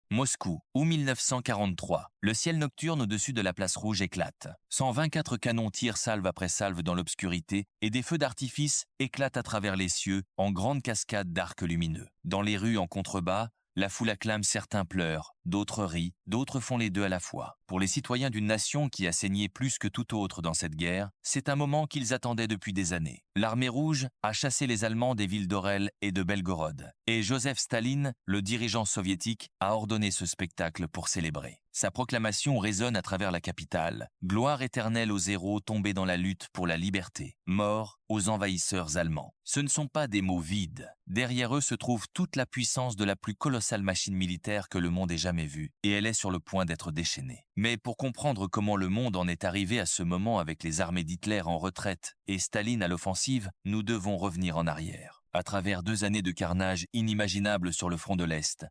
Moscou, août 1943. Le ciel nocturne au-dessus de la place rouge éclate. 124 canons tirent salve après salve dans l'obscurité et des feux d'artifice éclatent à travers les cieux en grande cascade d'arcs lumineux. Dans les rues en contrebas, la foule acclame, certains pleurent, d'autres rient, d'autres font les deux à la fois. Pour les citoyens d'une nation qui a saigné plus que tout autre dans cette guerre, c'est un moment qu'ils attendaient depuis des années. L'armée rouge a chassé les Allemands des villes d'Orel et de Belgorod. Et Joseph Staline, le dirigeant soviétique, a ordonné ce spectacle pour célébrer. Sa proclamation résonne à travers la capitale. Gloire éternelle aux héros tombés dans la lutte pour la liberté. Mort aux envahisseurs allemands. Ce ne sont pas des mots vides. Derrière eux se trouve toute la puissance de la plus colossale machine militaire que le monde ait jamais vue, et elle est sur le point d'être déchaînée. Mais pour comprendre comment le monde en est arrivé à ce moment avec les armées d'Hitler en retraite et Staline à l'offensive, nous devons revenir en arrière. À travers 2 années de carnage inimaginable sur le front de l'Est,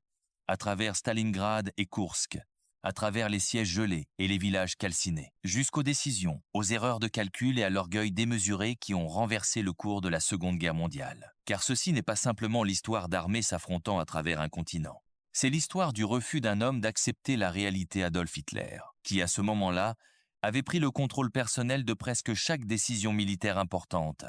à travers Stalingrad et Koursk, à travers les sièges gelés et les villages calcinés, jusqu'aux décisions, aux erreurs de calcul et à l'orgueil démesuré qui ont renversé le cours de la Seconde Guerre mondiale. Car ceci n'est pas simplement l'histoire d'armées s'affrontant à travers un continent. C'est l'histoire du refus d'un homme d'accepter la réalité Adolf Hitler, qui à ce moment-là avait pris le contrôle personnel de presque chaque décision militaire importante,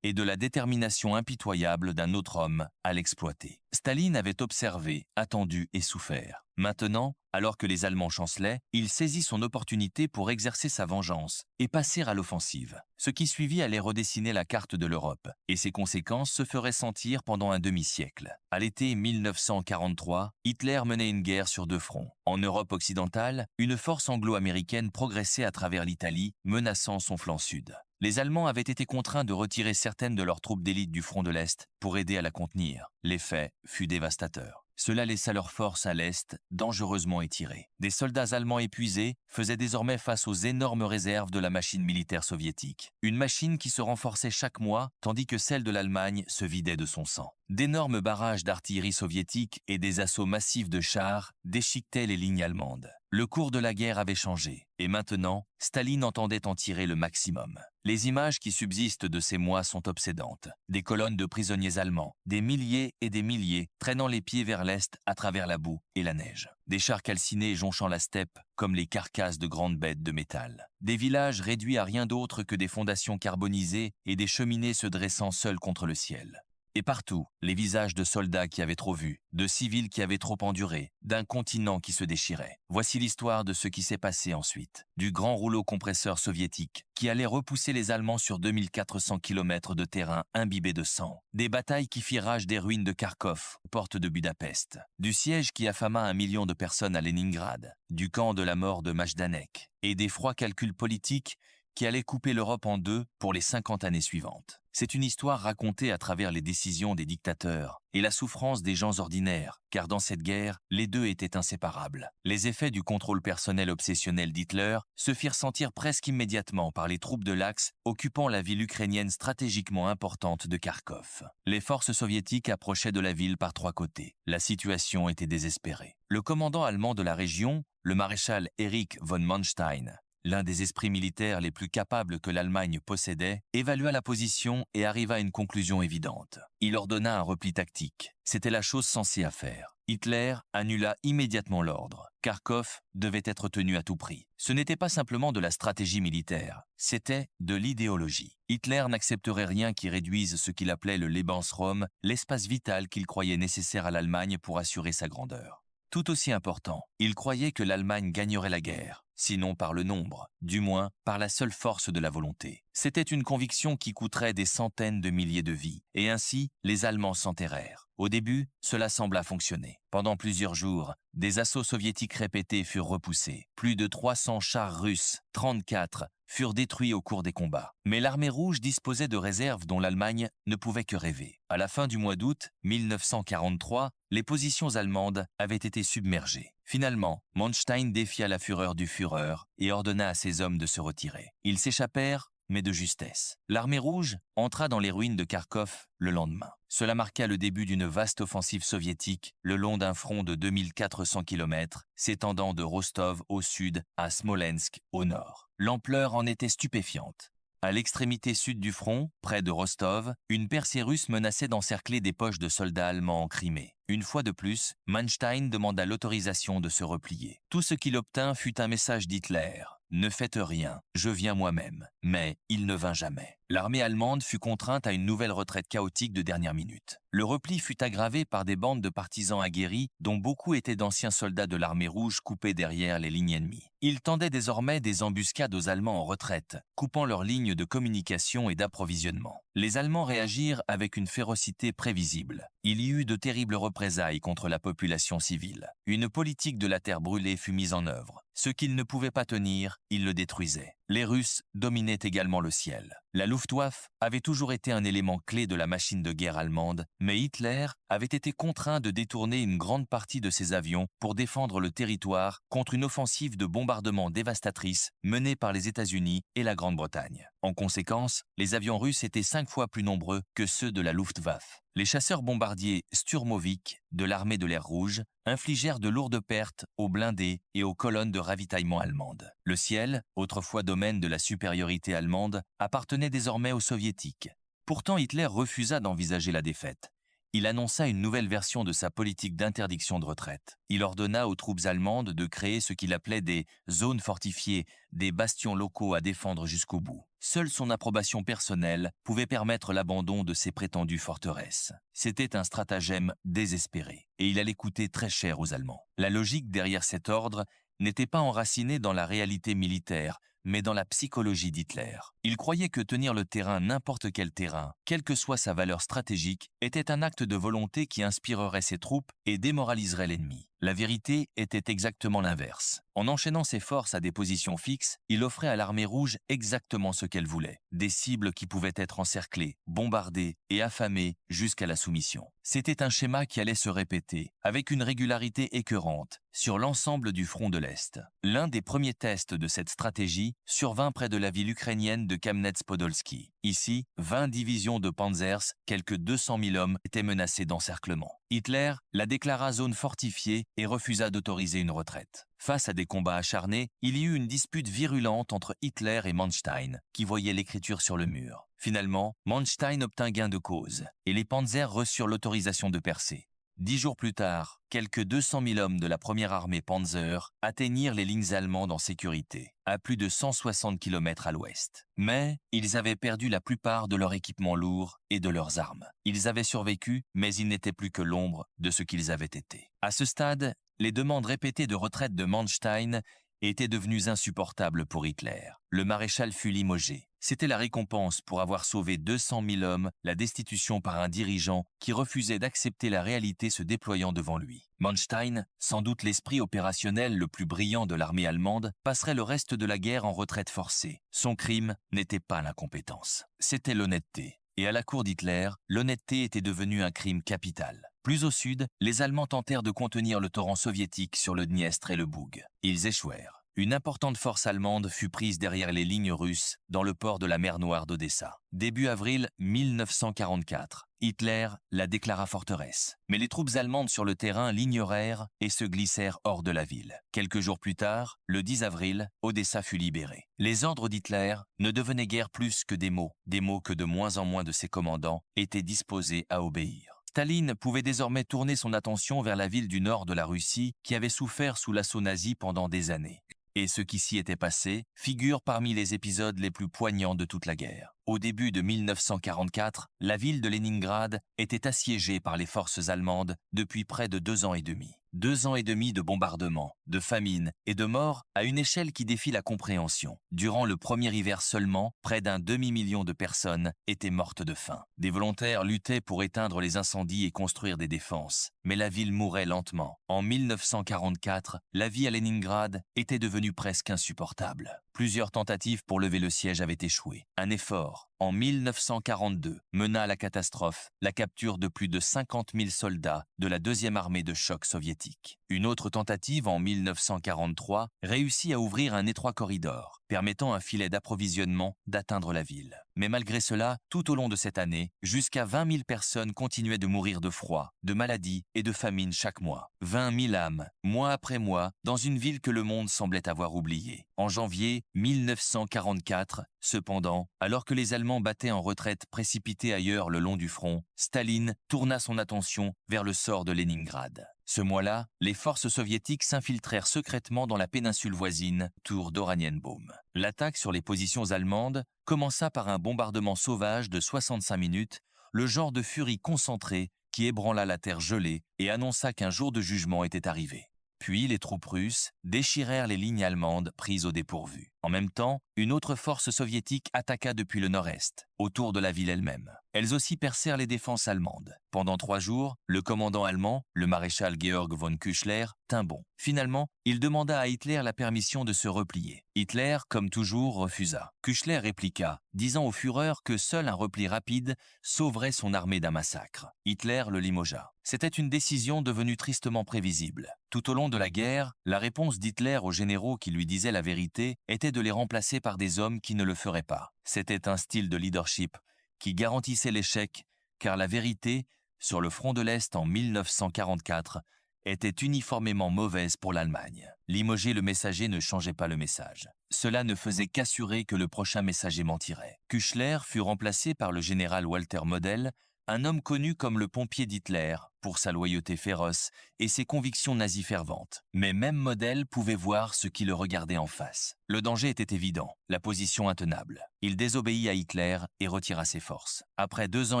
et de la détermination impitoyable d'un autre homme à l'exploiter. Staline avait observé, attendu et souffert. Maintenant, alors que les Allemands chancelaient, il saisit son opportunité pour exercer sa vengeance et passer à l'offensive. Ce qui suivit allait redessiner la carte de l'Europe, et ses conséquences se feraient sentir pendant un demi-siècle. À l'été 1943, Hitler menait une guerre sur 2 fronts. En Europe occidentale, une force anglo-américaine progressait à travers l'Italie, menaçant son flanc sud. Les Allemands avaient été contraints de retirer certaines de leurs troupes d'élite du front de l'Est pour aider à la contenir. L'effet fut dévastateur. Cela laissa leurs forces à l'Est dangereusement étirées. Des soldats allemands épuisés faisaient désormais face aux énormes réserves de la machine militaire soviétique. Une machine qui se renforçait chaque mois, tandis que celle de l'Allemagne se vidait de son sang. D'énormes barrages d'artillerie soviétique et des assauts massifs de chars déchiquetaient les lignes allemandes. Le cours de la guerre avait changé, et maintenant, Staline entendait en tirer le maximum. Les images qui subsistent de ces mois sont obsédantes. Des colonnes de prisonniers allemands, des milliers et des milliers traînant les pieds vers l'est à travers la boue et la neige. Des chars calcinés jonchant la steppe comme les carcasses de grandes bêtes de métal. Des villages réduits à rien d'autre que des fondations carbonisées et des cheminées se dressant seules contre le ciel. Et partout, les visages de soldats qui avaient trop vu, de civils qui avaient trop enduré, d'un continent qui se déchirait. Voici l'histoire de ce qui s'est passé ensuite. Du grand rouleau compresseur soviétique qui allait repousser les Allemands sur 2400 km de terrain imbibé de sang. Des batailles qui firent rage des ruines de Kharkov, porte de Budapest. Du siège qui affama 1 million de personnes à Leningrad. Du camp de la mort de Majdanek. Et des froids calculs politiques qui allait couper l'Europe en 2 pour les 50 années suivantes. C'est une histoire racontée à travers les décisions des dictateurs et la souffrance des gens ordinaires, car dans cette guerre, les deux étaient inséparables. Les effets du contrôle personnel obsessionnel d'Hitler se firent sentir presque immédiatement par les troupes de l'Axe occupant la ville ukrainienne stratégiquement importante de Kharkov. Les forces soviétiques approchaient de la ville par 3 côtés. La situation était désespérée. Le commandant allemand de la région, le maréchal Erich von Manstein, l'un des esprits militaires les plus capables que l'Allemagne possédait, évalua la position et arriva à une conclusion évidente. Il ordonna un repli tactique. C'était la chose sensée à faire. Hitler annula immédiatement l'ordre. Kharkov devait être tenu à tout prix. Ce n'était pas simplement de la stratégie militaire, c'était de l'idéologie. Hitler n'accepterait rien qui réduise ce qu'il appelait le Lebensraum, l'espace vital qu'il croyait nécessaire à l'Allemagne pour assurer sa grandeur. Tout aussi important, il croyait que l'Allemagne gagnerait la guerre, sinon par le nombre, du moins par la seule force de la volonté. C'était une conviction qui coûterait des centaines de milliers de vies, et ainsi les Allemands s'enterrèrent. Au début, cela sembla fonctionner. Pendant plusieurs jours, des assauts soviétiques répétés furent repoussés. Plus de 300 chars russes, 34, furent détruits au cours des combats. Mais l'armée rouge disposait de réserves dont l'Allemagne ne pouvait que rêver. À la fin du mois d'août 1943, les positions allemandes avaient été submergées. Finalement, Manstein défia la fureur du Führer et ordonna à ses hommes de se retirer. Ils s'échappèrent, mais de justesse. L'armée rouge entra dans les ruines de Kharkov le lendemain. Cela marqua le début d'une vaste offensive soviétique le long d'un front de 2400 km, s'étendant de Rostov au sud à Smolensk au nord. L'ampleur en était stupéfiante. À l'extrémité sud du front, près de Rostov, une percée russe menaçait d'encercler des poches de soldats allemands en Crimée. Une fois de plus, Manstein demanda l'autorisation de se replier. Tout ce qu'il obtint fut un message d'Hitler. « Ne faites rien, je viens moi-même ». Mais il ne vint jamais. L'armée allemande fut contrainte à une nouvelle retraite chaotique de dernière minute. Le repli fut aggravé par des bandes de partisans aguerris, dont beaucoup étaient d'anciens soldats de l'armée rouge coupés derrière les lignes ennemies. Ils tendaient désormais des embuscades aux Allemands en retraite, coupant leurs lignes de communication et d'approvisionnement. Les Allemands réagirent avec une férocité prévisible. Il y eut de terribles représailles contre la population civile. Une politique de la terre brûlée fut mise en œuvre. Ce qu'ils ne pouvaient pas tenir, ils le détruisaient. Les Russes dominaient également le ciel. La Luftwaffe avait toujours été un élément clé de la machine de guerre allemande, mais Hitler avait été contraint de détourner une grande partie de ses avions pour défendre le territoire contre une offensive de bombardement dévastatrice menée par les États-Unis et la Grande-Bretagne. En conséquence, les avions russes étaient 5 fois plus nombreux que ceux de la Luftwaffe. Les chasseurs bombardiers Sturmovik de l'armée de l'air rouge infligèrent de lourdes pertes aux blindés et aux colonnes de ravitaillement allemandes. Le ciel, autrefois domaine de la supériorité allemande, appartenait désormais aux soviétiques. Pourtant, Hitler refusa d'envisager la défaite. Il annonça une nouvelle version de sa politique d'interdiction de retraite. Il ordonna aux troupes allemandes de créer ce qu'il appelait des zones fortifiées, des bastions locaux à défendre jusqu'au bout. Seule son approbation personnelle pouvait permettre l'abandon de ces prétendues forteresses. C'était un stratagème désespéré, et il allait coûter très cher aux Allemands. La logique derrière cet ordre n'était pas enracinée dans la réalité militaire, mais dans la psychologie d'Hitler. Il croyait que tenir le terrain, n'importe quel terrain, quelle que soit sa valeur stratégique, était un acte de volonté qui inspirerait ses troupes et démoraliserait l'ennemi. La vérité était exactement l'inverse. En enchaînant ses forces à des positions fixes, il offrait à l'armée rouge exactement ce qu'elle voulait. Des cibles qui pouvaient être encerclées, bombardées et affamées jusqu'à la soumission. C'était un schéma qui allait se répéter, avec une régularité écœurante, sur l'ensemble du front de l'Est. L'un des premiers tests de cette stratégie survint près de la ville ukrainienne de Kamnets-Podolski. Ici, 20 divisions de Panzers, quelques 200 000 hommes, étaient menacés d'encerclement. Hitler la déclara zone fortifiée et refusa d'autoriser une retraite. Face à des combats acharnés, il y eut une dispute virulente entre Hitler et Manstein, qui voyait l'écriture sur le mur. Finalement, Manstein obtint gain de cause, et les Panzers reçurent l'autorisation de percer. 10 jours plus tard, quelques 200 000 hommes de la première armée Panzer atteignirent les lignes allemandes en sécurité, à plus de 160 km à l'ouest. Mais ils avaient perdu la plupart de leur équipement lourd et de leurs armes. Ils avaient survécu, mais ils n'étaient plus que l'ombre de ce qu'ils avaient été. À ce stade, les demandes répétées de retraite de Manstein étaient devenues insupportables pour Hitler. Le maréchal fut limogé. C'était la récompense pour avoir sauvé 200 000 hommes, la destitution par un dirigeant qui refusait d'accepter la réalité se déployant devant lui. Manstein, sans doute l'esprit opérationnel le plus brillant de l'armée allemande, passerait le reste de la guerre en retraite forcée. Son crime n'était pas l'incompétence, c'était l'honnêteté. Et à la cour d'Hitler, l'honnêteté était devenue un crime capital. Plus au sud, les Allemands tentèrent de contenir le torrent soviétique sur le Dniestre et le Boug. Ils échouèrent. Une importante force allemande fut prise derrière les lignes russes dans le port de la mer Noire d'Odessa. Début avril 1944, Hitler la déclara forteresse. Mais les troupes allemandes sur le terrain l'ignorèrent et se glissèrent hors de la ville. Quelques jours plus tard, le 10 avril, Odessa fut libérée. Les ordres d'Hitler ne devenaient guère plus que des mots que de moins en moins de ses commandants étaient disposés à obéir. Staline pouvait désormais tourner son attention vers la ville du nord de la Russie qui avait souffert sous l'assaut nazi pendant des années. Et ce qui s'y était passé figure parmi les épisodes les plus poignants de toute la guerre. Au début de 1944, la ville de Leningrad était assiégée par les forces allemandes depuis près de 2 ans et demi. 2 ans et demi de bombardements, de famine et de morts à une échelle qui défie la compréhension. Durant le premier hiver seulement, près d'un demi-million de personnes étaient mortes de faim. Des volontaires luttaient pour éteindre les incendies et construire des défenses, mais la ville mourait lentement. En 1944, la vie à Leningrad était devenue presque insupportable. Plusieurs tentatives pour lever le siège avaient échoué. Un effort, en 1942, mena à la catastrophe, la capture de plus de 50 000 soldats de la deuxième armée de choc soviétique. Une autre tentative, en 1943, réussit à ouvrir un étroit corridor, permettant à un filet d'approvisionnement d'atteindre la ville. Mais malgré cela, tout au long de cette année, jusqu'à 20 000 personnes continuaient de mourir de froid, de maladie et de famine chaque mois. 20 000 âmes, mois après mois, dans une ville que le monde semblait avoir oubliée. En janvier 1944, cependant, alors que les Allemands battaient en retraite précipités ailleurs le long du front, Staline tourna son attention vers le sort de Leningrad. Ce mois-là, les forces soviétiques s'infiltrèrent secrètement dans la péninsule voisine, tour d'Oranienbaum. L'attaque sur les positions allemandes commença par un bombardement sauvage de 65 minutes, le genre de furie concentrée qui ébranla la terre gelée et annonça qu'un jour de jugement était arrivé. Puis les troupes russes déchirèrent les lignes allemandes prises au dépourvu. En même temps, une autre force soviétique attaqua depuis le nord-est, autour de la ville elle-même. Elles aussi percèrent les défenses allemandes. Pendant 3 jours, le commandant allemand, le maréchal Georg von Küchler, tint bon. Finalement, il demanda à Hitler la permission de se replier. Hitler, comme toujours, refusa. Küchler répliqua, disant au Führer que seul un repli rapide sauverait son armée d'un massacre. Hitler le limogea. C'était une décision devenue tristement prévisible. Tout au long de la guerre, la réponse d'Hitler aux généraux qui lui disaient la vérité était de les remplacer par des hommes qui ne le feraient pas. C'était un style de leadership qui garantissait l'échec, car la vérité, sur le front de l'Est en 1944, était uniformément mauvaise pour l'Allemagne. Limoger le messager ne changeait pas le message. Cela ne faisait qu'assurer que le prochain messager mentirait. Küchler fut remplacé par le général Walter Model, un homme connu comme le pompier d'Hitler pour sa loyauté féroce et ses convictions nazies ferventes. Mais même Model pouvait voir ce qui le regardait en face. Le danger était évident, la position intenable. Il désobéit à Hitler et retira ses forces. Après 2 ans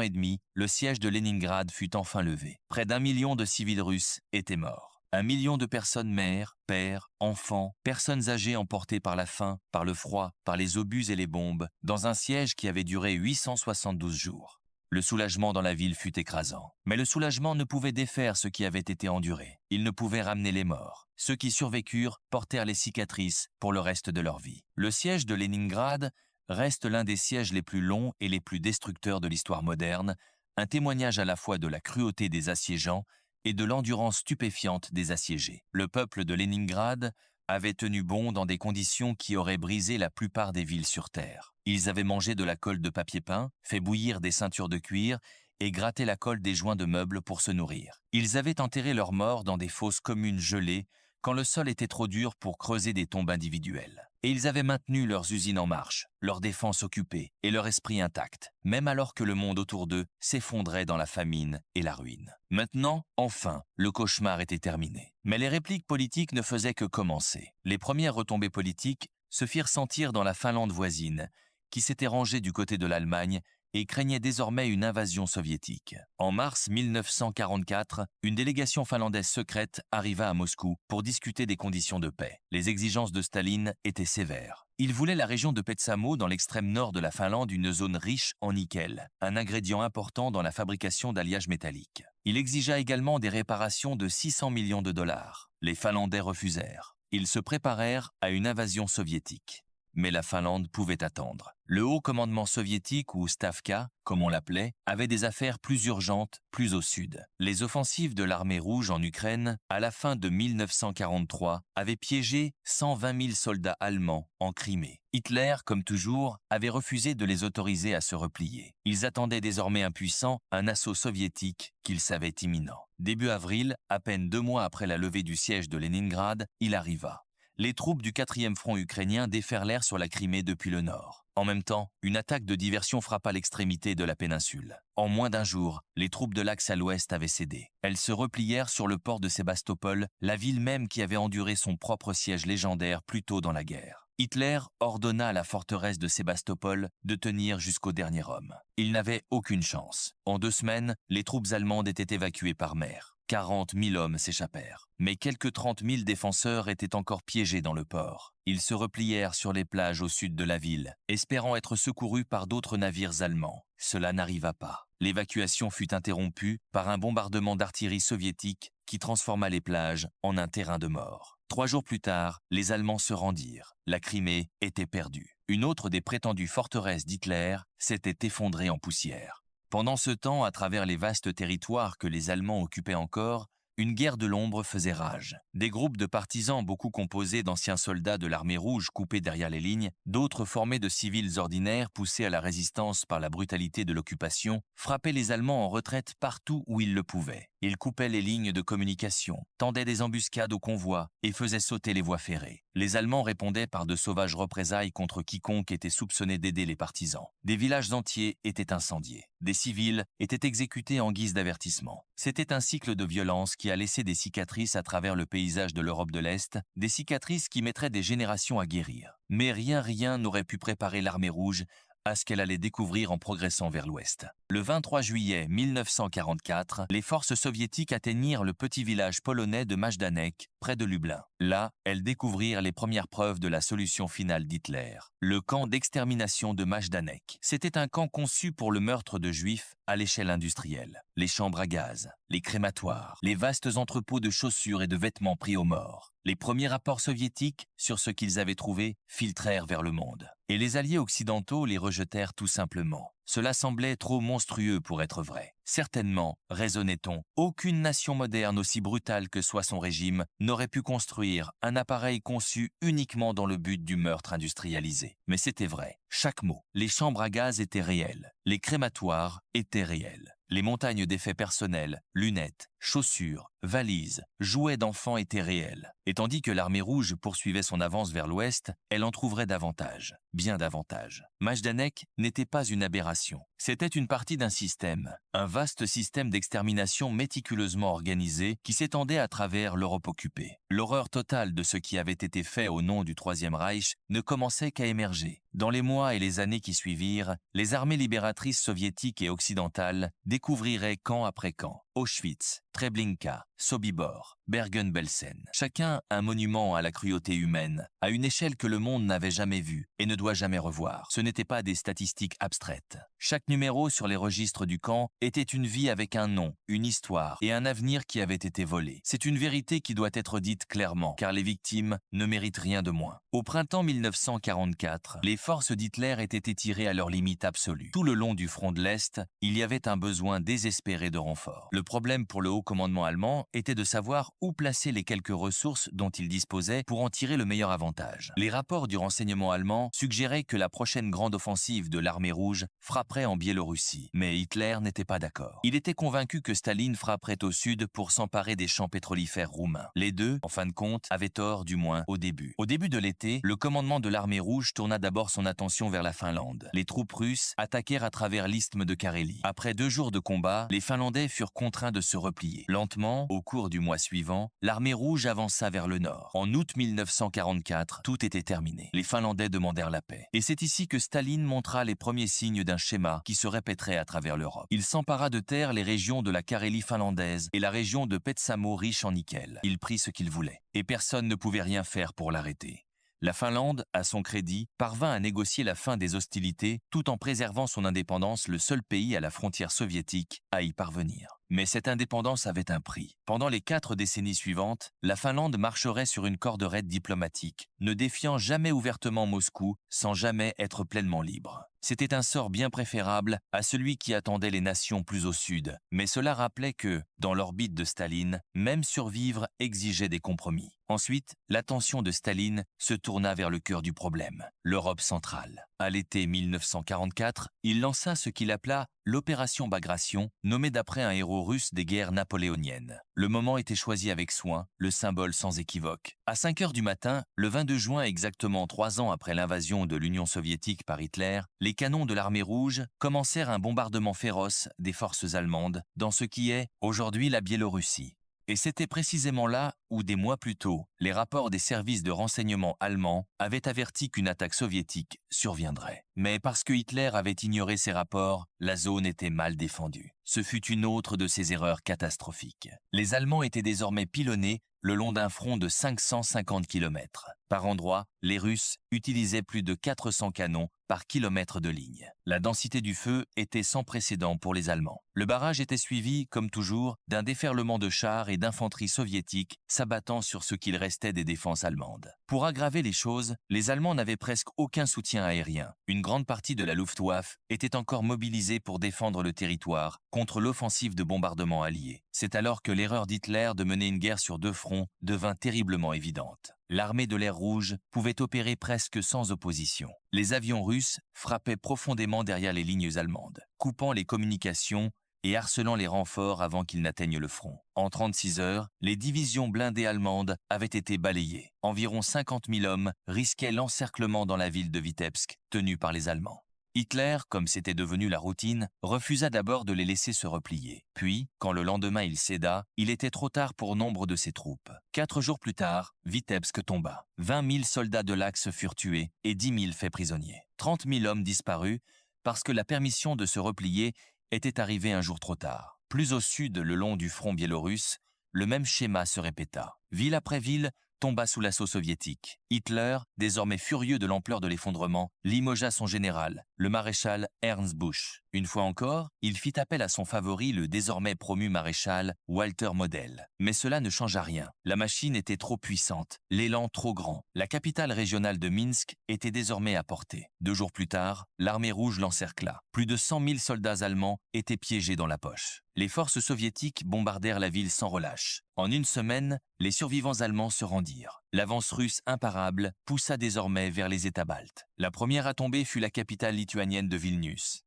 et demi, le siège de Leningrad fut enfin levé. Près d'1 million de civils russes étaient morts. 1 million de personnes mères, pères, enfants, personnes âgées emportées par la faim, par le froid, par les obus et les bombes, dans un siège qui avait duré 872 jours. Le soulagement dans la ville fut écrasant. Mais le soulagement ne pouvait défaire ce qui avait été enduré. Il ne pouvait ramener les morts. Ceux qui survécurent portèrent les cicatrices pour le reste de leur vie. Le siège de Leningrad reste l'un des sièges les plus longs et les plus destructeurs de l'histoire moderne, un témoignage à la fois de la cruauté des assiégeants et de l'endurance stupéfiante des assiégés. Le peuple de Leningrad avaient tenu bon dans des conditions qui auraient brisé la plupart des villes sur Terre. Ils avaient mangé de la colle de papier peint, fait bouillir des ceintures de cuir et gratté la colle des joints de meubles pour se nourrir. Ils avaient enterré leurs morts dans des fosses communes gelées quand le sol était trop dur pour creuser des tombes individuelles. Et ils avaient maintenu leurs usines en marche, leur défense occupée et leur esprit intact, même alors que le monde autour d'eux s'effondrait dans la famine et la ruine. Maintenant, enfin, le cauchemar était terminé. Mais les répliques politiques ne faisaient que commencer. Les premières retombées politiques se firent sentir dans la Finlande voisine, qui s'était rangée du côté de l'Allemagne et craignait désormais une invasion soviétique. En mars 1944, une délégation finlandaise secrète arriva à Moscou pour discuter des conditions de paix. Les exigences de Staline étaient sévères. Il voulait la région de Petsamo dans l'extrême nord de la Finlande, une zone riche en nickel, un ingrédient important dans la fabrication d'alliages métalliques. Il exigea également des réparations de 600 millions de dollars. Les Finlandais refusèrent. Ils se préparèrent à une invasion soviétique. Mais la Finlande pouvait attendre. Le haut commandement soviétique, ou Stavka, comme on l'appelait, avait des affaires plus urgentes, plus au sud. Les offensives de l'armée rouge en Ukraine, à la fin de 1943, avaient piégé 120 000 soldats allemands en Crimée. Hitler, comme toujours, avait refusé de les autoriser à se replier. Ils attendaient désormais impuissants un assaut soviétique qu'ils savaient imminent. Début avril, à peine 2 mois après la levée du siège de Leningrad, il arriva. Les troupes du 4e front ukrainien déferlèrent sur la Crimée depuis le nord. En même temps, une attaque de diversion frappa l'extrémité de la péninsule. En moins d'1 jour, les troupes de l'Axe à l'ouest avaient cédé. Elles se replièrent sur le port de Sébastopol, la ville même qui avait enduré son propre siège légendaire plus tôt dans la guerre. Hitler ordonna à la forteresse de Sébastopol de tenir jusqu'au dernier homme. Il n'avait aucune chance. En 2 semaines, les troupes allemandes étaient évacuées par mer. 40 000 hommes s'échappèrent. Mais quelques 30 000 défenseurs étaient encore piégés dans le port. Ils se replièrent sur les plages au sud de la ville, espérant être secourus par d'autres navires allemands. Cela n'arriva pas. L'évacuation fut interrompue par un bombardement d'artillerie soviétique qui transforma les plages en un terrain de mort. 3 jours plus tard, les Allemands se rendirent. La Crimée était perdue. Une autre des prétendues forteresses d'Hitler s'était effondrée en poussière. Pendant ce temps, à travers les vastes territoires que les Allemands occupaient encore, une guerre de l'ombre faisait rage. Des groupes de partisans, beaucoup composés d'anciens soldats de l'armée rouge coupés derrière les lignes, d'autres formés de civils ordinaires poussés à la résistance par la brutalité de l'occupation, frappaient les Allemands en retraite partout où ils le pouvaient. Ils coupaient les lignes de communication, tendaient des embuscades aux convois et faisaient sauter les voies ferrées. Les Allemands répondaient par de sauvages représailles contre quiconque était soupçonné d'aider les partisans. Des villages entiers étaient incendiés. Des civils étaient exécutés en guise d'avertissement. C'était un cycle de violence qui a laissé des cicatrices à travers le paysage de l'Europe de l'Est, des cicatrices qui mettraient des générations à guérir. Mais rien n'aurait pu préparer l'armée rouge à ce qu'elle allait découvrir en progressant vers l'ouest. Le 23 juillet 1944, les forces soviétiques atteignirent le petit village polonais de Majdanek, près de Lublin. Là, elles découvrirent les premières preuves de la solution finale d'Hitler. Le camp d'extermination de Majdanek. C'était un camp conçu pour le meurtre de juifs à l'échelle industrielle. Les chambres à gaz, les crématoires, les vastes entrepôts de chaussures et de vêtements pris aux morts. Les premiers rapports soviétiques sur ce qu'ils avaient trouvé filtrèrent vers le monde. Et les alliés occidentaux les rejetèrent tout simplement. Cela semblait trop monstrueux pour être vrai. Certainement, raisonnait-on, aucune nation moderne, aussi brutale que soit son régime, n'aurait pu construire un appareil conçu uniquement dans le but du meurtre industrialisé. Mais c'était vrai, chaque mot. Les chambres à gaz étaient réelles, les crématoires étaient réels. Les montagnes d'effets personnels, lunettes, chaussures, valises, jouets d'enfants étaient réels. Et tandis que l'armée rouge poursuivait son avance vers l'ouest, elle en trouverait davantage, bien davantage. Majdanek n'était pas une aberration. C'était une partie d'un système, un vaste système d'extermination méticuleusement organisé qui s'étendait à travers l'Europe occupée. L'horreur totale de ce qui avait été fait au nom du Troisième Reich ne commençait qu'à émerger. Dans les mois et les années qui suivirent, les armées libératrices soviétiques et occidentales découvriraient camp après camp. Auschwitz, Treblinka, Sobibor, Bergen-Belsen. Chacun un monument à la cruauté humaine, à une échelle que le monde n'avait jamais vue et ne doit jamais revoir. Ce n'étaient pas des statistiques abstraites. Chaque numéro sur les registres du camp était une vie avec un nom, une histoire et un avenir qui avait été volé. C'est une vérité qui doit être dite clairement, car les victimes ne méritent rien de moins. Au printemps 1944, les forces d'Hitler étaient étirées à leur limite absolue. Tout le long du front de l'Est, il y avait un besoin désespéré de renfort. Le problème pour le haut commandement allemand était de savoir où placer les quelques ressources dont il disposait pour en tirer le meilleur avantage. Les rapports du renseignement allemand suggéraient que la prochaine grande offensive de l'armée rouge frapperait en Biélorussie. Mais Hitler n'était pas d'accord. Il était convaincu que Staline frapperait au sud pour s'emparer des champs pétrolifères roumains. Les deux, en fin de compte, avaient tort du moins au début. Au début de l'été, le commandement de l'armée rouge tourna d'abord son attention vers la Finlande. Les troupes russes attaquèrent à travers l'isthme de Carélie. Après 2 jours de combat, les Finlandais furent contraints de se replier. Lentement, au cours du mois suivant, l'armée rouge avança vers le nord. En août 1944, tout était terminé. Les Finlandais demandèrent la paix. Et c'est ici que Staline montra les premiers signes d'un schéma qui se répéterait à travers l'Europe. Il s'empara de terre les régions de la Carélie finlandaise et la région de Petsamo riche en nickel. Il prit ce qu'il voulait. Et personne ne pouvait rien faire pour l'arrêter. La Finlande, à son crédit, parvint à négocier la fin des hostilités tout en préservant son indépendance, le seul pays à la frontière soviétique à y parvenir. Mais cette indépendance avait un prix. Pendant les 4 décennies suivantes, la Finlande marcherait sur une corde raide diplomatique, ne défiant jamais ouvertement Moscou, sans jamais être pleinement libre. C'était un sort bien préférable à celui qui attendait les nations plus au sud, mais cela rappelait que, dans l'orbite de Staline, même survivre exigeait des compromis. Ensuite, l'attention de Staline se tourna vers le cœur du problème, l'Europe centrale. À l'été 1944, il lança ce qu'il appela l'opération Bagration, nommée d'après un héros russe des guerres napoléoniennes. Le moment était choisi avec soin, le symbole sans équivoque. À 5 heures du matin, le 22 juin, exactement 3 ans après l'invasion de l'Union soviétique par Hitler, les canons de l'armée rouge commencèrent un bombardement féroce des forces allemandes dans ce qui est aujourd'hui la Biélorussie. Et c'était précisément là où, des mois plus tôt, les rapports des services de renseignement allemands avaient averti qu'une attaque soviétique surviendrait. Mais parce que Hitler avait ignoré ces rapports, la zone était mal défendue. Ce fut une autre de ces erreurs catastrophiques. Les Allemands étaient désormais pilonnés le long d'un front de 550 km. Par endroits, les Russes utilisaient plus de 400 canons par kilomètre de ligne. La densité du feu était sans précédent pour les Allemands. Le barrage était suivi, comme toujours, d'un déferlement de chars et d'infanterie soviétique s'abattant sur ce qu'il restait des défenses allemandes. Pour aggraver les choses, les Allemands n'avaient presque aucun soutien aérien. Une grande partie de la Luftwaffe était encore mobilisée pour défendre le territoire contre l'offensive de bombardement alliée. C'est alors que l'erreur d'Hitler de mener une guerre sur deux fronts devint terriblement évidente. L'armée de l'air rouge pouvait opérer presque sans opposition. Les avions russes frappaient profondément derrière les lignes allemandes, coupant les communications et harcelant les renforts avant qu'ils n'atteignent le front. En 36 heures, les divisions blindées allemandes avaient été balayées. Environ 50 000 hommes risquaient l'encerclement dans la ville de Vitebsk, tenue par les Allemands. Hitler, comme c'était devenu la routine, refusa d'abord de les laisser se replier. Puis, quand le lendemain il céda, il était trop tard pour nombre de ses troupes. 4 jours plus tard, Vitebsk tomba. 20 000 soldats de l'Axe furent tués et 10 000 faits prisonniers. 30 000 hommes disparus parce que la permission de se replier était arrivée un jour trop tard. Plus au sud, le long du front biélorusse, le même schéma se répéta. Ville après ville tomba sous l'assaut soviétique. Hitler, désormais furieux de l'ampleur de l'effondrement, limogea son général, le maréchal Ernst Busch. Une fois encore, il fit appel à son favori, le désormais promu maréchal Walter Model. Mais cela ne changea rien. La machine était trop puissante, l'élan trop grand. La capitale régionale de Minsk était désormais à portée. 2 jours plus tard, l'armée rouge l'encercla. Plus de 100 000 soldats allemands étaient piégés dans la poche. Les forces soviétiques bombardèrent la ville sans relâche. En une semaine, les survivants allemands se rendirent. L'avance russe imparable poussa désormais vers les États baltes. La première à tomber fut la capitale lituanienne de Vilnius.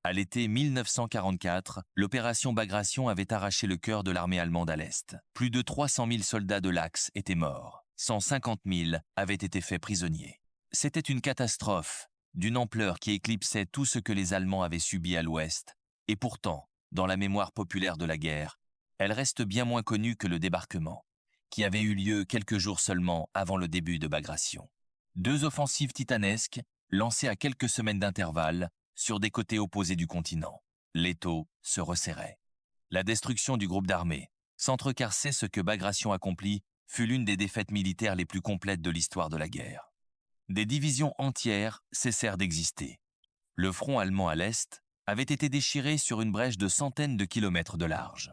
À l'été 1944, l'opération Bagration avait arraché le cœur de l'armée allemande à l'Est. Plus de 300 000 soldats de l'Axe étaient morts. 150 000 avaient été faits prisonniers. C'était une catastrophe d'une ampleur qui éclipsait tout ce que les Allemands avaient subi à l'Ouest. Et pourtant, dans la mémoire populaire de la guerre, elle reste bien moins connue que le débarquement, qui avait eu lieu quelques jours seulement avant le début de Bagration. 2 offensives titanesques, lancées à quelques semaines d'intervalle, sur des côtés opposés du continent. L'étau se resserrait. La destruction du groupe d'armées, s'entrecarcer ce que Bagration accomplit, fut l'une des défaites militaires les plus complètes de l'histoire de la guerre. Des divisions entières cessèrent d'exister. Le front allemand à l'Est avait été déchiré sur une brèche de centaines de kilomètres de large.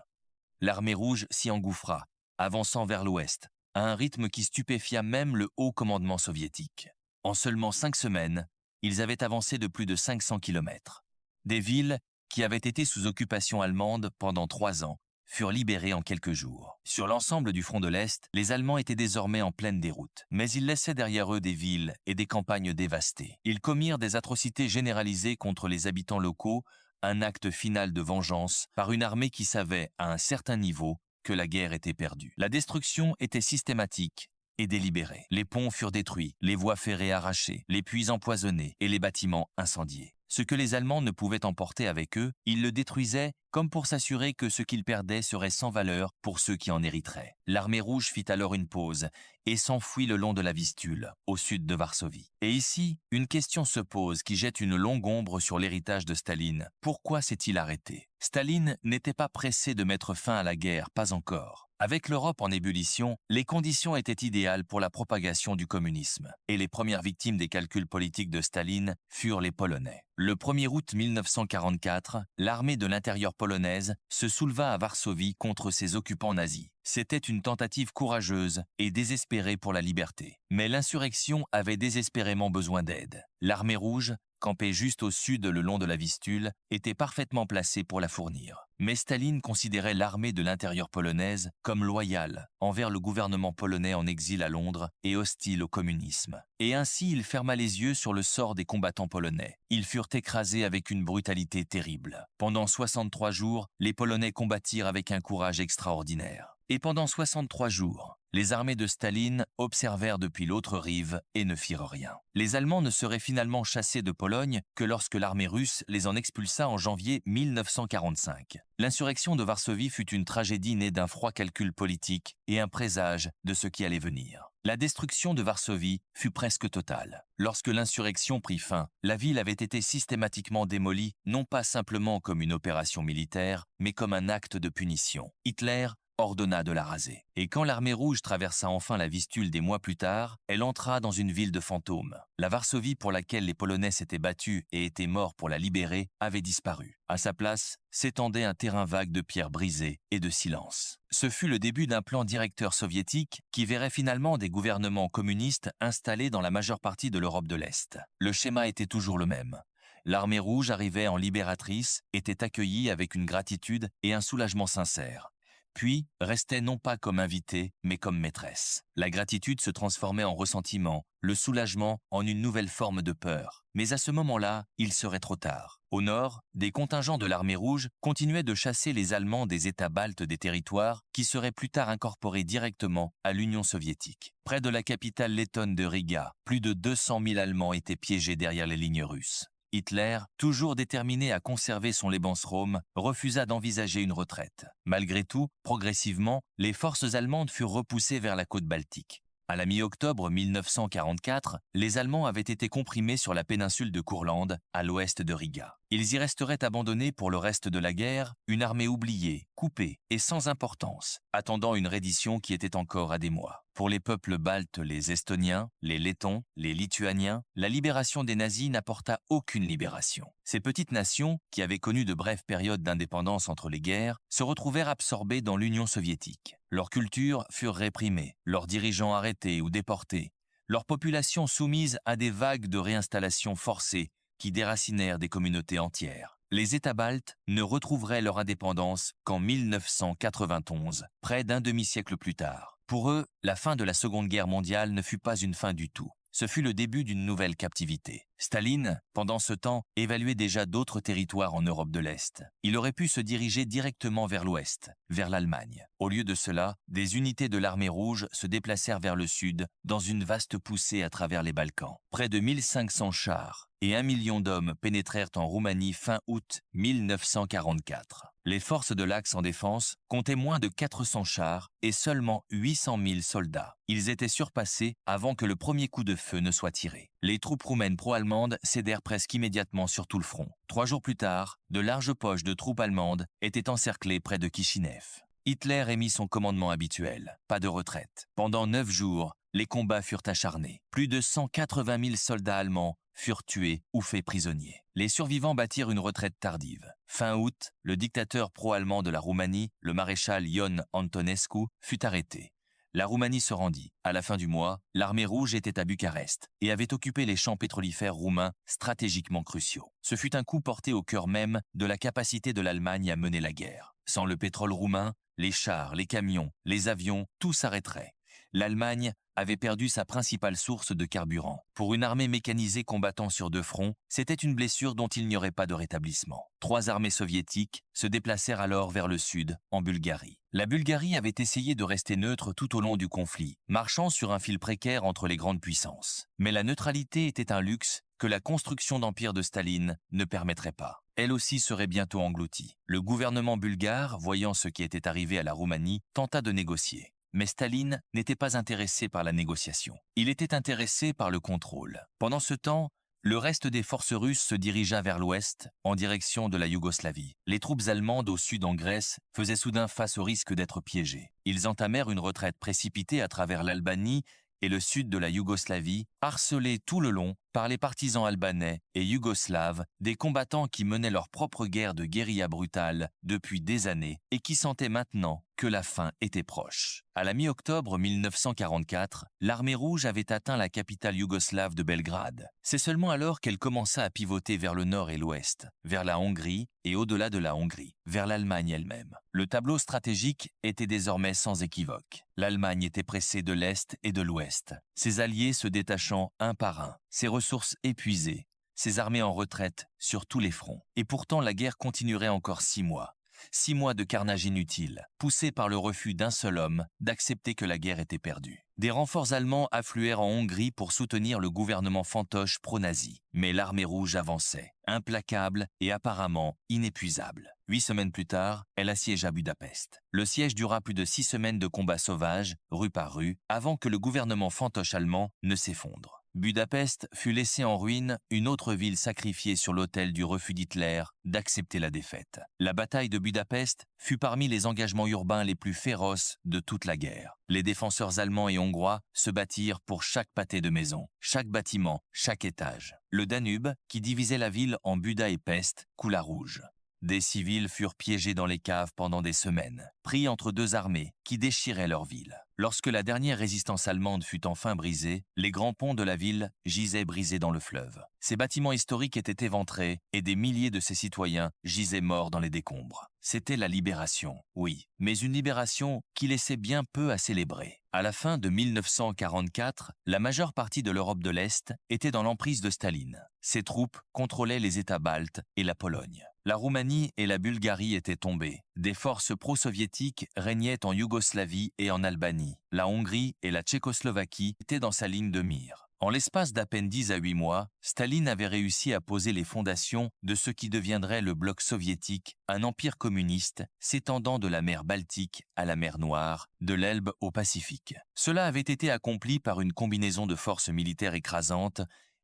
L'armée rouge s'y engouffra, avançant vers l'Ouest, à un rythme qui stupéfia même le haut commandement soviétique. En seulement 5 semaines, ils avaient avancé de plus de 500 kilomètres. Des villes qui avaient été sous occupation allemande pendant 3 ans furent libérées en quelques jours. Sur l'ensemble du front de l'Est, les Allemands étaient désormais en pleine déroute. Mais ils laissaient derrière eux des villes et des campagnes dévastées. Ils commirent des atrocités généralisées contre les habitants locaux, un acte final de vengeance par une armée qui savait, à un certain niveau, que la guerre était perdue. La destruction était systématique et délibérée. Les ponts furent détruits, les voies ferrées arrachées, les puits empoisonnés et les bâtiments incendiés. Ce que les Allemands ne pouvaient emporter avec eux, ils le détruisaient comme pour s'assurer que ce qu'ils perdaient serait sans valeur pour ceux qui en hériteraient. L'armée rouge fit alors une pause et s'enfuit le long de la Vistule, au sud de Varsovie. Et ici, une question se pose qui jette une longue ombre sur l'héritage de Staline. Pourquoi s'est-il arrêté? Staline n'était pas pressé de mettre fin à la guerre, pas encore. Avec l'Europe en ébullition, les conditions étaient idéales pour la propagation du communisme. Et les premières victimes des calculs politiques de Staline furent les Polonais. Le 1er août 1944, l'armée de l'intérieur polonaise se souleva à Varsovie contre ses occupants nazis. C'était une tentative courageuse et désespérée pour la liberté. Mais l'insurrection avait désespérément besoin d'aide. L'armée rouge, campée juste au sud le long de la Vistule, était parfaitement placée pour la fournir. Mais Staline considérait l'armée de l'intérieur polonaise comme loyale envers le gouvernement polonais en exil à Londres et hostile au communisme. Et ainsi il ferma les yeux sur le sort des combattants polonais. Ils furent écrasés avec une brutalité terrible. Pendant 63 jours, les Polonais combattirent avec un courage extraordinaire. Et pendant 63 jours, les armées de Staline observèrent depuis l'autre rive et ne firent rien. Les Allemands ne seraient finalement chassés de Pologne que lorsque l'armée russe les en expulsa en janvier 1945. L'insurrection de Varsovie fut une tragédie née d'un froid calcul politique et un présage de ce qui allait venir. La destruction de Varsovie fut presque totale. Lorsque l'insurrection prit fin, la ville avait été systématiquement démolie, non pas simplement comme une opération militaire, mais comme un acte de punition. Hitler ordonna de la raser. Et quand l'armée rouge traversa enfin la Vistule des mois plus tard, elle entra dans une ville de fantômes. La Varsovie pour laquelle les Polonais s'étaient battus et étaient morts pour la libérer avait disparu. À sa place, s'étendait un terrain vague de pierres brisées et de silence. Ce fut le début d'un plan directeur soviétique qui verrait finalement des gouvernements communistes installés dans la majeure partie de l'Europe de l'Est. Le schéma était toujours le même. L'armée rouge arrivait en libératrice, était accueillie avec une gratitude et un soulagement sincère. Puis, restait non pas comme invitée, mais comme maîtresse. La gratitude se transformait en ressentiment, le soulagement en une nouvelle forme de peur. Mais à ce moment-là, il serait trop tard. Au nord, des contingents de l'armée rouge continuaient de chasser les Allemands des États baltes des territoires qui seraient plus tard incorporés directement à l'Union soviétique. Près de la capitale lettonne de Riga, plus de 200 000 Allemands étaient piégés derrière les lignes russes. Hitler, toujours déterminé à conserver son Lebensraum, refusa d'envisager une retraite. Malgré tout, progressivement, les forces allemandes furent repoussées vers la côte baltique. À la mi-octobre 1944, les Allemands avaient été comprimés sur la péninsule de Courlande, à l'ouest de Riga. Ils y resteraient abandonnés pour le reste de la guerre, une armée oubliée, coupée et sans importance, attendant une reddition qui était encore à des mois. Pour les peuples baltes, les Estoniens, les Lettons, les Lituaniens, la libération des nazis n'apporta aucune libération. Ces petites nations, qui avaient connu de brèves périodes d'indépendance entre les guerres, se retrouvèrent absorbées dans l'Union soviétique. Leurs cultures furent réprimées, leurs dirigeants arrêtés ou déportés, leur population soumise à des vagues de réinstallation forcées qui déracinèrent des communautés entières. Les États baltes ne retrouveraient leur indépendance qu'en 1991, près d'un demi-siècle plus tard. Pour eux, la fin de la Seconde Guerre mondiale ne fut pas une fin du tout. Ce fut le début d'une nouvelle captivité. Staline, pendant ce temps, évaluait déjà d'autres territoires en Europe de l'Est. Il aurait pu se diriger directement vers l'Ouest, vers l'Allemagne. Au lieu de cela, des unités de l'armée rouge se déplacèrent vers le sud, dans une vaste poussée à travers les Balkans. Près de 1500 chars et 1 million d'hommes pénétrèrent en Roumanie fin août 1944. Les forces de l'Axe en défense comptaient moins de 400 chars et seulement 800 000 soldats. Ils étaient surpassés avant que le premier coup de feu ne soit tiré. Les troupes roumaines pro-allemandes cédèrent presque immédiatement sur tout le front. 3 jours plus tard, de larges poches de troupes allemandes étaient encerclées près de Kishinev. Hitler émit son commandement habituel, pas de retraite. Pendant 9 jours, les combats furent acharnés. Plus de 180 000 soldats allemands furent tués ou faits prisonniers. Les survivants bâtirent une retraite tardive. Fin août, le dictateur pro-allemand de la Roumanie, le maréchal Ion Antonescu, fut arrêté. La Roumanie se rendit. À la fin du mois, l'armée rouge était à Bucarest et avait occupé les champs pétrolifères roumains stratégiquement cruciaux. Ce fut un coup porté au cœur même de la capacité de l'Allemagne à mener la guerre. Sans le pétrole roumain, les chars, les camions, les avions, tout s'arrêterait. L'Allemagne avait perdu sa principale source de carburant. Pour une armée mécanisée combattant sur 2 fronts, c'était une blessure dont il n'y aurait pas de rétablissement. 3 armées soviétiques se déplacèrent alors vers le sud, en Bulgarie. La Bulgarie avait essayé de rester neutre tout au long du conflit, marchant sur un fil précaire entre les grandes puissances. Mais la neutralité était un luxe que la construction d'empire de Staline ne permettrait pas. Elle aussi serait bientôt engloutie. Le gouvernement bulgare, voyant ce qui était arrivé à la Roumanie, tenta de négocier. Mais Staline n'était pas intéressé par la négociation. Il était intéressé par le contrôle. Pendant ce temps, le reste des forces russes se dirigea vers l'ouest, en direction de la Yougoslavie. Les troupes allemandes au sud en Grèce faisaient soudain face au risque d'être piégées. Ils entamèrent une retraite précipitée à travers l'Albanie et le sud de la Yougoslavie, harcelés tout le long par les partisans albanais et yougoslaves, des combattants qui menaient leur propre guerre de guérilla brutale depuis des années et qui sentaient maintenant que la fin était proche. À la mi-octobre 1944, l'armée rouge avait atteint la capitale yougoslave de Belgrade. C'est seulement alors qu'elle commença à pivoter vers le nord et l'ouest, vers la Hongrie et au-delà de la Hongrie, vers l'Allemagne elle-même. Le tableau stratégique était désormais sans équivoque. L'Allemagne était pressée de l'est et de l'ouest, ses alliés se détachant un par un, ses ressources épuisées, ses armées en retraite sur tous les fronts. Et pourtant la guerre continuerait encore 6 mois. 6 mois de carnage inutile, poussés par le refus d'un seul homme d'accepter que la guerre était perdue. Des renforts allemands affluèrent en Hongrie pour soutenir le gouvernement fantoche pro-nazi. Mais l'armée rouge avançait, implacable et apparemment inépuisable. 8 semaines plus tard, elle assiégea Budapest. Le siège dura plus de 6 semaines de combats sauvages, rue par rue, avant que le gouvernement fantoche allemand ne s'effondre. Budapest fut laissée en ruine, une autre ville sacrifiée sur l'autel du refus d'Hitler d'accepter la défaite. La bataille de Budapest fut parmi les engagements urbains les plus féroces de toute la guerre. Les défenseurs allemands et hongrois se battirent pour chaque pâté de maison, chaque bâtiment, chaque étage. Le Danube, qui divisait la ville en Buda et Pest, coula rouge. Des civils furent piégés dans les caves pendant des semaines, pris entre deux armées qui déchiraient leur ville. Lorsque la dernière résistance allemande fut enfin brisée, les grands ponts de la ville gisaient brisés dans le fleuve. Ces bâtiments historiques étaient éventrés et des milliers de ces citoyens gisaient morts dans les décombres. C'était la libération, oui, mais une libération qui laissait bien peu à célébrer. À la fin de 1944, la majeure partie de l'Europe de l'Est était dans l'emprise de Staline. Ses troupes contrôlaient les États baltes et la Pologne. La Roumanie et la Bulgarie étaient tombées. Des forces pro-soviétiques régnaient en Yougoslavie et en Albanie. La Hongrie et la Tchécoslovaquie étaient dans sa ligne de mire. En l'espace d'à peine 10 à 8 mois, Staline avait réussi à poser les fondations de ce qui deviendrait le bloc soviétique, un empire communiste s'étendant de la mer Baltique à la mer Noire, de l'Elbe au Pacifique. Cela avait été accompli par une combinaison de forces militaires écrasantes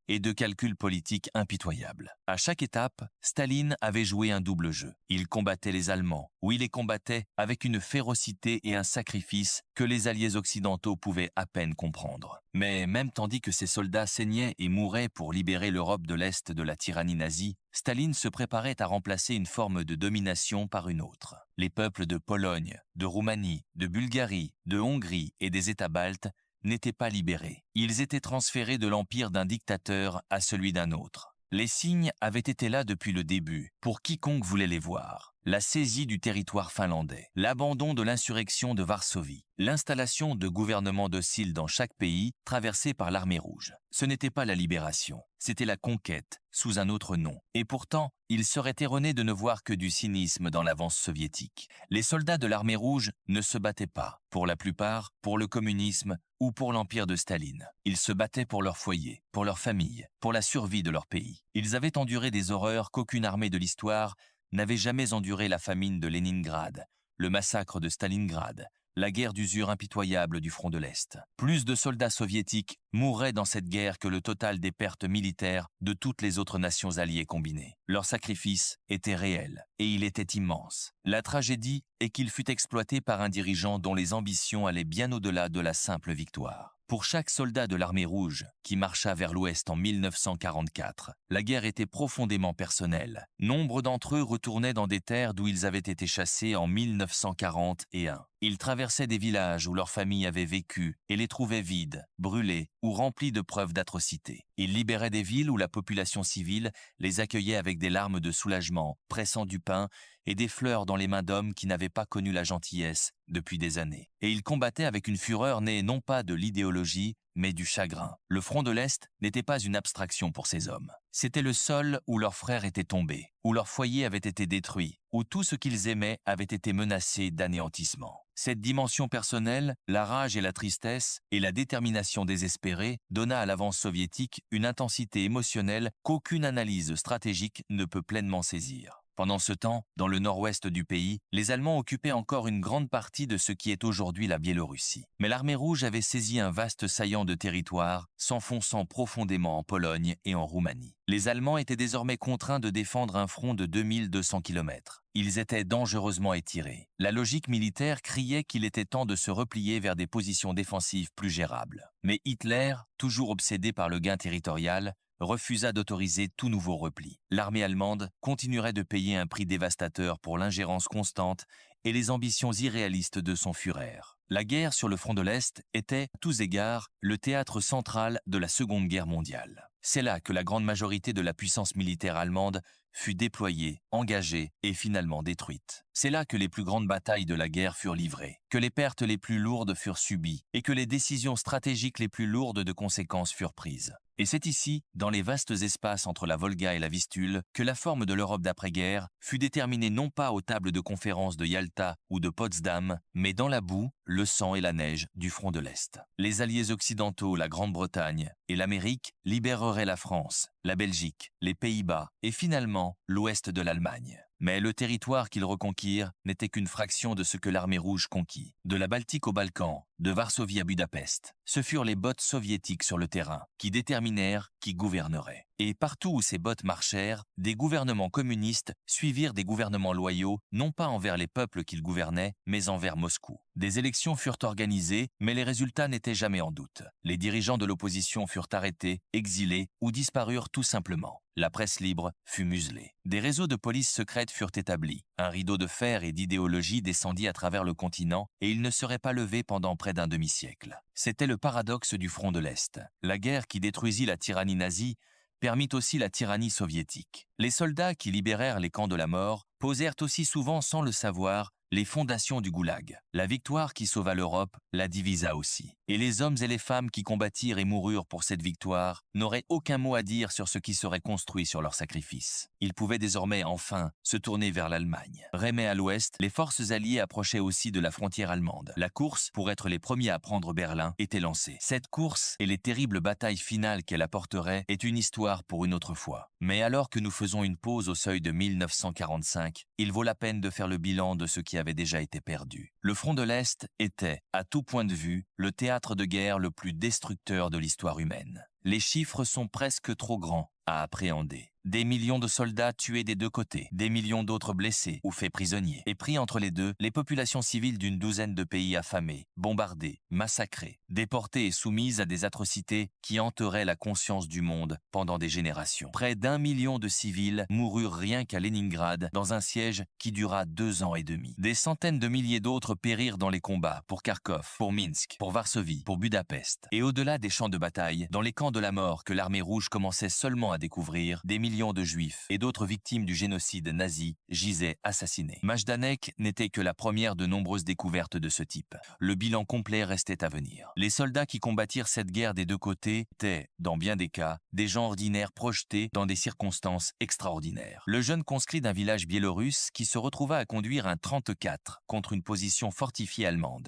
et de calculs politiques impitoyables. À chaque étape, Staline avait joué un double jeu. Il combattait les Allemands, ou il les combattait avec une férocité et un sacrifice que les alliés occidentaux pouvaient à peine comprendre. Mais même tandis que ses soldats saignaient et mouraient pour libérer l'Europe de l'Est de la tyrannie nazie, Staline se préparait à remplacer une forme de domination par une autre. Les peuples de Pologne, de Roumanie, de Bulgarie, de Hongrie et des États baltes n'étaient pas libérés. Ils étaient transférés de l'empire d'un dictateur à celui d'un autre. Les signes avaient été là depuis le début, pour quiconque voulait les voir. La saisie du territoire finlandais, l'abandon de l'insurrection de Varsovie, l'installation de gouvernements dociles dans chaque pays traversé par l'armée rouge. Ce n'était pas la libération, c'était la conquête, sous un autre nom. Et pourtant, il serait erroné de ne voir que du cynisme dans l'avance soviétique. Les soldats de l'armée rouge ne se battaient pas, pour la plupart, pour le communisme ou pour l'empire de Staline. Ils se battaient pour leur foyer, pour leur famille, pour la survie de leur pays. Ils avaient enduré des horreurs qu'aucune armée de l'histoire n'avait jamais enduré, la famine de Leningrad, le massacre de Stalingrad, la guerre d'usure impitoyable du front de l'Est. Plus de soldats soviétiques mouraient dans cette guerre que le total des pertes militaires de toutes les autres nations alliées combinées. Leur sacrifice était réel, et il était immense. La tragédie est qu'il fut exploité par un dirigeant dont les ambitions allaient bien au-delà de la simple victoire. Pour chaque soldat de l'armée rouge qui marcha vers l'Ouest en 1944, la guerre était profondément personnelle. Nombre d'entre eux retournaient dans des terres d'où ils avaient été chassés en 1941. Ils traversaient des villages où leurs familles avaient vécu et les trouvaient vides, brûlés ou remplis de preuves d'atrocités. Ils libéraient des villes où la population civile les accueillait avec des larmes de soulagement, pressant du pain et des fleurs dans les mains d'hommes qui n'avaient pas connu la gentillesse depuis des années. Et ils combattaient avec une fureur née non pas de l'idéologie, mais du chagrin. Le front de l'Est n'était pas une abstraction pour ces hommes. C'était le sol où leurs frères étaient tombés, où leur foyer avait été détruit, où tout ce qu'ils aimaient avait été menacé d'anéantissement. Cette dimension personnelle, la rage et la tristesse, et la détermination désespérée, donna à l'avance soviétique une intensité émotionnelle qu'aucune analyse stratégique ne peut pleinement saisir. Pendant ce temps, dans le nord-ouest du pays, les Allemands occupaient encore une grande partie de ce qui est aujourd'hui la Biélorussie. Mais l'armée rouge avait saisi un vaste saillant de territoire, s'enfonçant profondément en Pologne et en Roumanie. Les Allemands étaient désormais contraints de défendre un front de 2200 km. Ils étaient dangereusement étirés. La logique militaire criait qu'il était temps de se replier vers des positions défensives plus gérables. Mais Hitler, toujours obsédé par le gain territorial, refusa d'autoriser tout nouveau repli. L'armée allemande continuerait de payer un prix dévastateur pour l'ingérence constante et les ambitions irréalistes de son Führer. La guerre sur le front de l'Est était, à tous égards, le théâtre central de la Seconde Guerre mondiale. C'est là que la grande majorité de la puissance militaire allemande fut déployée, engagée et finalement détruite. C'est là que les plus grandes batailles de la guerre furent livrées, que les pertes les plus lourdes furent subies et que les décisions stratégiques les plus lourdes de conséquences furent prises. Et c'est ici, dans les vastes espaces entre la Volga et la Vistule, que la forme de l'Europe d'après-guerre fut déterminée non pas aux tables de conférence de Yalta ou de Potsdam, mais dans la boue, le sang et la neige du front de l'Est. Les alliés occidentaux, la Grande-Bretagne et l'Amérique libéreraient la France, la Belgique, les Pays-Bas et finalement l'ouest de l'Allemagne. Mais le territoire qu'ils reconquirent n'était qu'une fraction de ce que l'armée rouge conquit. De la Baltique aux Balkans, de Varsovie à Budapest. Ce furent les bottes soviétiques sur le terrain qui déterminèrent qui gouvernerait. Et partout où ces bottes marchèrent, des gouvernements communistes suivirent des gouvernements loyaux, non pas envers les peuples qu'ils gouvernaient, mais envers Moscou. Des élections furent organisées, mais les résultats n'étaient jamais en doute. Les dirigeants de l'opposition furent arrêtés, exilés ou disparurent tout simplement. La presse libre fut muselée. Des réseaux de police secrètes furent établis. Un rideau de fer et d'idéologie descendit à travers le continent et il ne serait pas levé pendant près d'un demi-siècle. C'était le paradoxe du front de l'Est. La guerre qui détruisit la tyrannie nazie permit aussi la tyrannie soviétique. Les soldats qui libérèrent les camps de la mort posèrent aussi souvent sans le savoir les fondations du goulag. La victoire qui sauva l'Europe la divisa aussi. Et les hommes et les femmes qui combattirent et moururent pour cette victoire n'auraient aucun mot à dire sur ce qui serait construit sur leur sacrifice. Ils pouvaient désormais enfin se tourner vers l'Allemagne. Rémé à l'ouest, les forces alliées approchaient aussi de la frontière allemande. La course pour être les premiers à prendre Berlin était lancée. Cette course et les terribles batailles finales qu'elle apporterait est une histoire pour une autre fois. Mais alors que nous faisons une pause au seuil de 1945, il vaut la peine de faire le bilan de ce qui avait déjà été perdu. Le front de l'Est était, à tout point de vue, le théâtre de guerre le plus destructeur de l'histoire humaine. Les chiffres sont presque trop grands à appréhender. Des millions de soldats tués des deux côtés, des millions d'autres blessés ou faits prisonniers. Et pris entre les deux, les populations civiles d'une douzaine de pays affamées, bombardées, massacrées, déportées et soumises à des atrocités qui hanteraient la conscience du monde pendant des générations. Près d'1 million de civils moururent rien qu'à Leningrad dans un siège qui dura 2 ans et demi. Des centaines de milliers d'autres périrent dans les combats pour Kharkov, pour Minsk, pour Varsovie, pour Budapest. Et au-delà des champs de bataille, dans les camps de la mort que l'armée rouge commençait seulement à découvrir, des millions de juifs et d'autres victimes du génocide nazi gisaient assassinés. Majdanek n'était que la première de nombreuses découvertes de ce type. Le bilan complet restait à venir. Les soldats qui combattirent cette guerre des deux côtés étaient, dans bien des cas, des gens ordinaires projetés dans des circonstances extraordinaires. Le jeune conscrit d'un village biélorusse qui se retrouva à conduire un 34 contre une position fortifiée allemande.